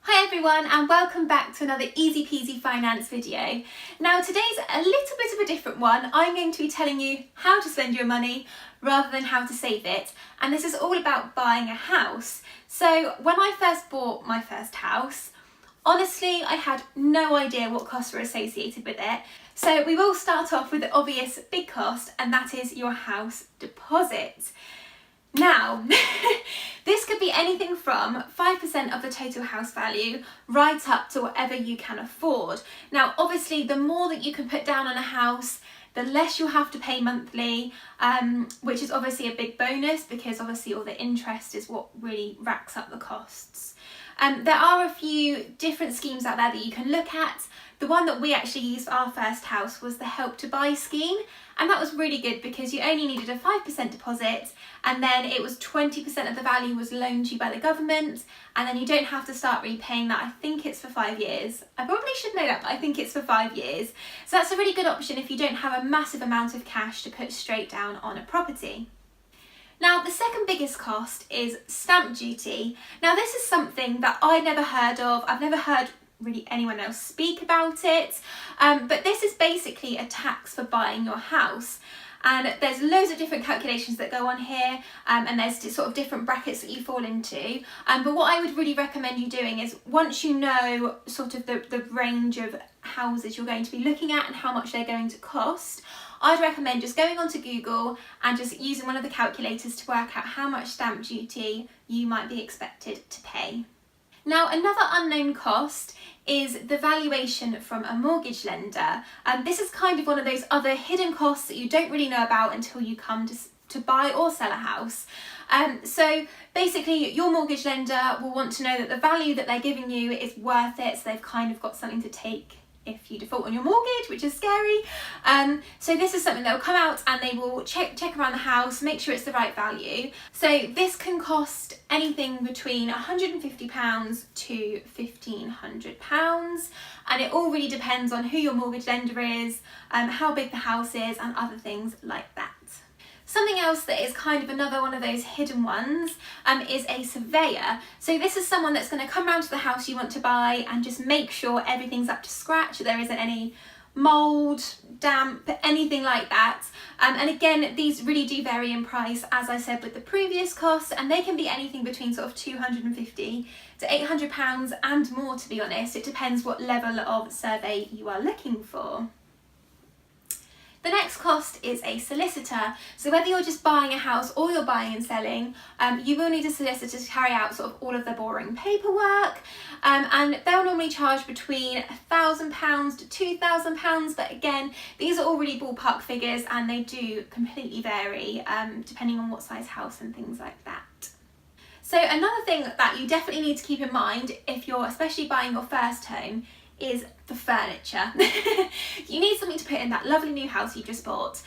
Hi everyone, and welcome back to another Easy Peasy Finance video. Now today's a little bit of a different one. I'm going to be telling you how to spend your money rather than how to save it, and this is all about buying a house. So when I first bought my first house, honestly I had no idea what costs were associated with it. So we will start off with the obvious big cost, and that is your house deposit. Now, this could be anything from 5% of the total house value right up to whatever you can afford. Now, obviously, the more that you can put down on a house, the less you'll have to pay monthly, which is obviously a big bonus because obviously all the interest is what really racks up the costs. There are a few different schemes out there that you can look at. The one that we actually used for our first house was the Help to Buy scheme, and that was really good because you only needed a 5% deposit, and then it was 20% of the value was loaned to you by the government, and then you don't have to start repaying that. I think it's for 5 years. I probably should know that, but I think it's for 5 years. So that's a really good option if you don't have a massive amount of cash to put straight down on a property. Now, the second biggest cost is stamp duty. Now, this is something that I never heard of. I've never heard really anyone else speak about it, but this is basically a tax for buying your house. And there's loads of different calculations that go on here, and there's sort of different brackets that you fall into. But what I would really recommend you doing is, once you know sort of the range of houses you're going to be looking at and how much they're going to cost, I'd recommend just going onto Google and just using one of the calculators to work out how much stamp duty you might be expected to pay. Now, another unknown cost is the valuation from a mortgage lender. This is kind of one of those other hidden costs that you don't really know about until you come to buy or sell a house. So basically your mortgage lender will want to know that the value that they're giving you is worth it, so they've kind of got something to take if you default on your mortgage, which is scary. So this is something that will come out and they will check around the house, make sure it's the right value. So this can cost anything between £150 to £1,500, and it all really depends on who your mortgage lender is, how big the house is, and other things like that. Something else that is kind of another one of those hidden ones is a surveyor. So this is someone that's going to come round to the house you want to buy and just make sure everything's up to scratch, there isn't any mould, damp, anything like that. And again, these really do vary in price, as I said with the previous costs, and they can be anything between sort of £250 to £800 and more, to be honest. It depends what level of survey you are looking for. The next cost is a solicitor. So whether you're just buying a house or you're buying and selling, you will need a solicitor to carry out sort of all of the boring paperwork, and they'll normally charge between £1,000 to £2,000, but again, these are all really ballpark figures and they do completely vary depending on what size house and things like that. So another thing that you definitely need to keep in mind if you're especially buying your first home is the furniture. You need something to put in that lovely new house you just bought. So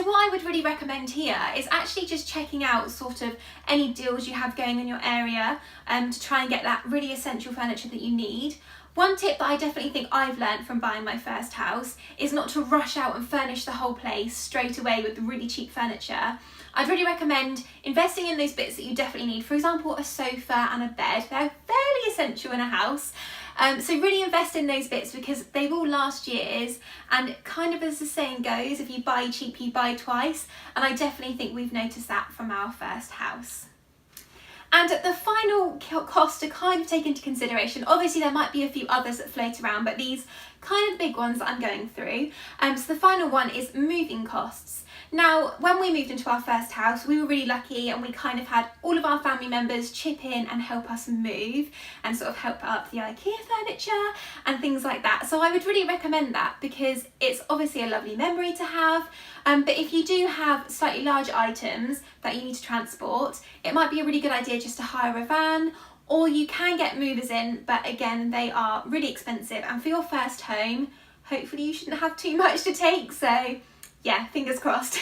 what I would really recommend here is actually just checking out sort of any deals you have going in your area to try and get that really essential furniture that you need. One tip that I definitely think I've learned from buying my first house is not to rush out and furnish the whole place straight away with the really cheap furniture. I'd really recommend investing in those bits that you definitely need. For example, a sofa and a bed. They're fairly essential in a house. So really invest in those bits because they will last years, and kind of as the saying goes, if you buy cheap you buy twice, and I definitely think we've noticed that from our first house. And the final cost to kind of take into consideration, obviously there might be a few others that float around, but these kind of big ones that I'm going through. So the final one is moving costs. Now, when we moved into our first house, we were really lucky and we kind of had all of our family members chip in and help us move and sort of help up the IKEA furniture and things like that. So I would really recommend that because it's obviously a lovely memory to have. But if you do have slightly large items that you need to transport, it might be a really good idea just to hire a van, or you can get movers in, but again, they are really expensive. And for your first home, hopefully you shouldn't have too much to take. So yeah, fingers crossed.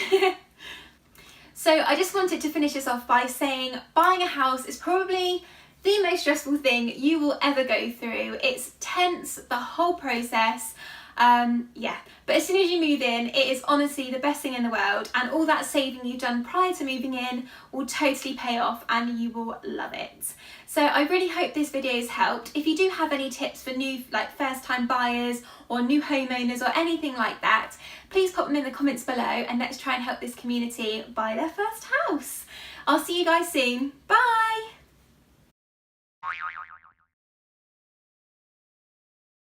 So I just wanted to finish this off by saying buying a house is probably the most stressful thing you will ever go through. It's tense, the whole process. Yeah, but as soon as you move in, it is honestly the best thing in the world, and all that saving you've done prior to moving in will totally pay off and you will love it. So I really hope this video has helped. If you do have any tips for new, like first time buyers or new homeowners or anything like that, please pop them in the comments below and let's try and help this community buy their first house. I'll see you guys soon. Bye!